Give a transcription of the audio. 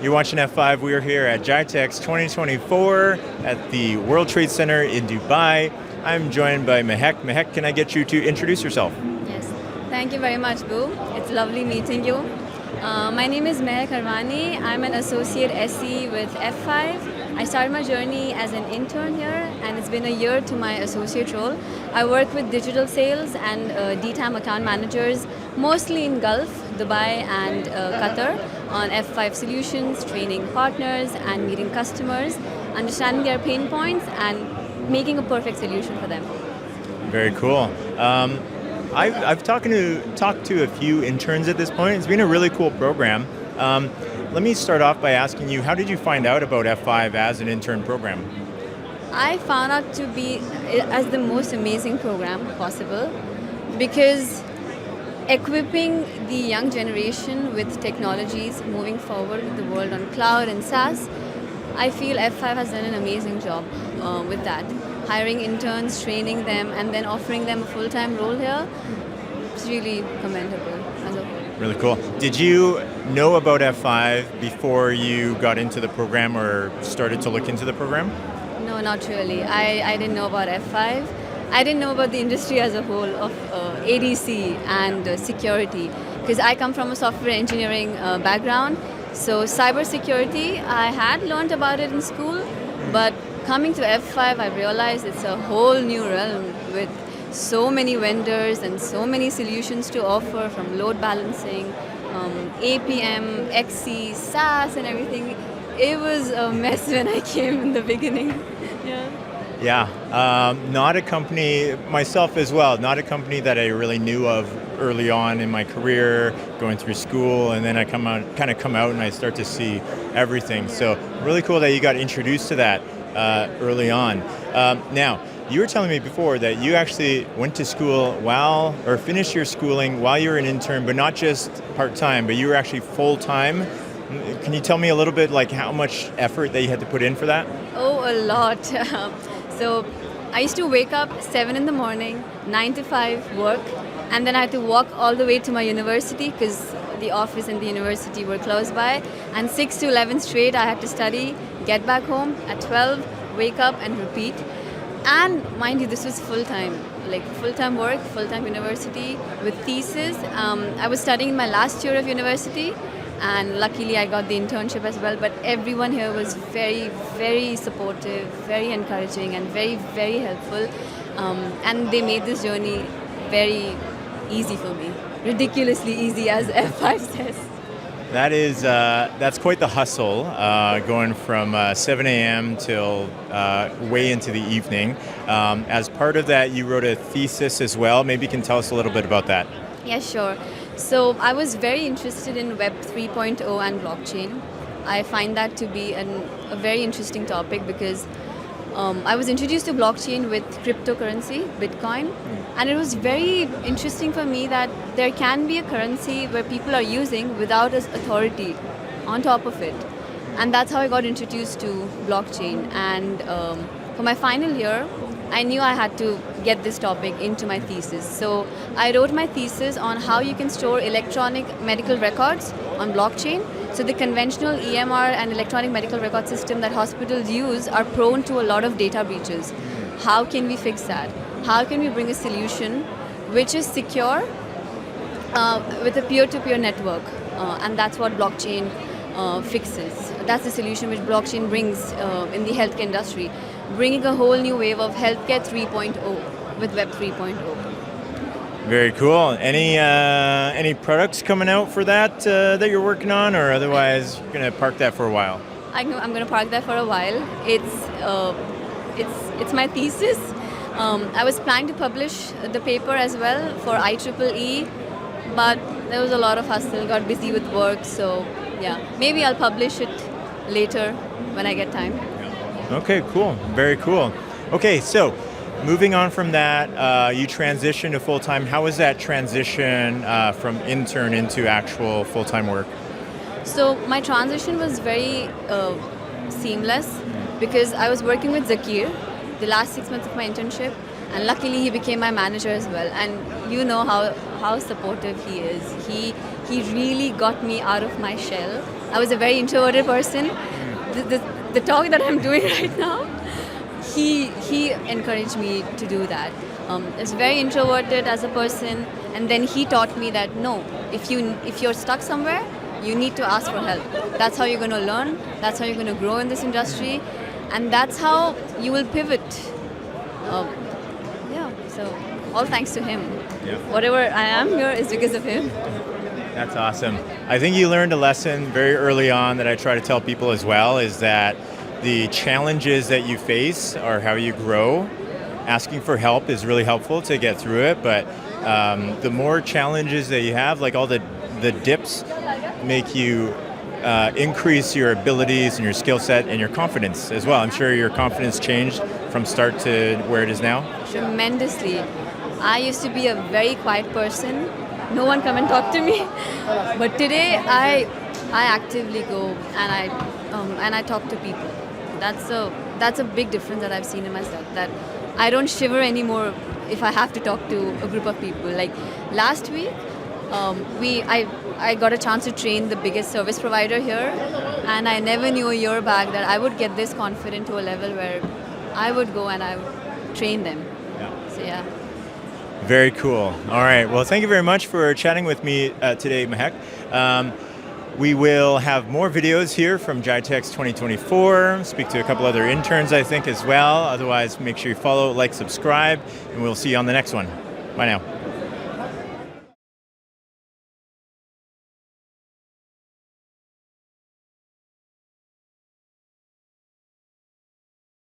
You're watching F5. We're here at Gitex 2024 at the World Trade Center in Dubai. I'm joined by Mahek. Mahek, can I get you to introduce yourself? Yes, thank you very much, Boo. It's lovely meeting you. My name is Mahek Harwani. I'm an associate SE with F5. I started my journey as an intern here, and it's been a year to my associate role. I work with digital sales and DTAM account managers, mostly in Gulf, Dubai and Qatar, on F5 solutions, training partners and meeting customers, understanding their pain points and making a perfect solution for them. Very cool. I've talked to a few interns at this point. It's been a really cool program. Let me start off by asking you, how did you find out about F5 as an intern program? I found out to be as the most amazing program possible because equipping the young generation with technologies moving forward with the world on cloud and SaaS, I feel F5 has done an amazing job with that. Hiring interns, training them, and then offering them a full-time role here, it's really commendable as a whole. Really cool. Did you know about F5 before you got into the program or started to look into the program? No, not really. I didn't know about F5. I didn't know about the industry as a whole of ADC and security because I come from a software engineering background. So cybersecurity, I had learned about it in school, but coming to F5, I realized it's a whole new realm with so many vendors and so many solutions to offer, from load balancing, APM, XC, SaaS and everything. It was a mess when I came in the beginning. Yeah, not a company, myself as well, not a company that I really knew of early on in my career, going through school, and then I come out and I start to see everything. So really cool that you got introduced to that early on. Now, you were telling me before that you actually went to school finished your schooling while you were an intern, but not just part-time, but you were actually full-time. Can you tell me a little bit like how much effort that you had to put in for that? Oh, a lot. So I used to wake up 7 in the morning, 9 to 5 work, and then I had to walk all the way to my university because the office and the university were close by, and 6 to 11 straight I had to study, get back home at 12, wake up and repeat. And mind you, this was full-time, like full-time work, full-time university with thesis. I was studying in my last year of university, and luckily I got the internship as well, but everyone here was very, very supportive, very encouraging and very, very helpful. And they made this journey very easy for me, ridiculously easy as F5 says. That's quite the hustle, going from 7 a.m. till way into the evening. As part of that, you wrote a thesis as well. Maybe you can tell us a little bit about that. Yeah, sure. So I was very interested in Web 3.0 and blockchain. I find that to be a very interesting topic because I was introduced to blockchain with cryptocurrency, Bitcoin, and it was very interesting for me that there can be a currency where people are using without an authority on top of it. And that's how I got introduced to blockchain. And for my final year, I knew I had to get this topic into my thesis. So I wrote my thesis on how you can store electronic medical records on blockchain. So the conventional EMR and electronic medical record system that hospitals use are prone to a lot of data breaches. How can we fix that? How can we bring a solution which is secure with a peer-to-peer network? And that's what blockchain fixes. That's the solution which blockchain brings in the healthcare industry, bringing a whole new wave of healthcare 3.0 with Web 3.0. Very cool. Any products coming out for that that you're working on, or otherwise you're gonna park that for a while? I'm gonna park that for a while. It's my thesis. I was planning to publish the paper as well for IEEE, but there was a lot of hustle. Got busy with work, so yeah. Maybe I'll publish it later when I get time. Okay, cool. Very cool. Okay, so moving on from that, you transitioned to full-time. How was that transition from intern into actual full-time work? So my transition was very seamless because I was working with Zakir the last 6 months of my internship, and luckily he became my manager as well. And you know how supportive he is. He really got me out of my shell I was a very introverted person. The talk that I'm doing right now, he encouraged me to do that. I was very introverted as a person, and then he taught me that no, if you're stuck somewhere, you need to ask for help. That's how you're going to learn. That's how you're going to grow in this industry, and that's how you will pivot. So all thanks to him. Yeah. Whatever I am here is because of him. That's awesome. I think you learned a lesson very early on that I try to tell people as well, is that the challenges that you face are how you grow. Asking for help is really helpful to get through it, but the more challenges that you have, like all the dips, make you increase your abilities and your skill set and your confidence as well. I'm sure your confidence changed from start to where it is now. Tremendously. I used to be a very quiet person. No one come and talk to me. But today I actively go and I talk to people. That's a big difference that I've seen in myself. That I don't shiver anymore if I have to talk to a group of people. Like last week, I got a chance to train the biggest service provider here, and I never knew a year back that I would get this confident to a level where I would go and I would train them. Yeah. So yeah. Very cool. All right. Well, thank you very much for chatting with me today, Mahek. We will have more videos here from Gitex 2024, speak to a couple other interns, I think, as well. Otherwise, make sure you follow, like, subscribe, and we'll see you on the next one. Bye now.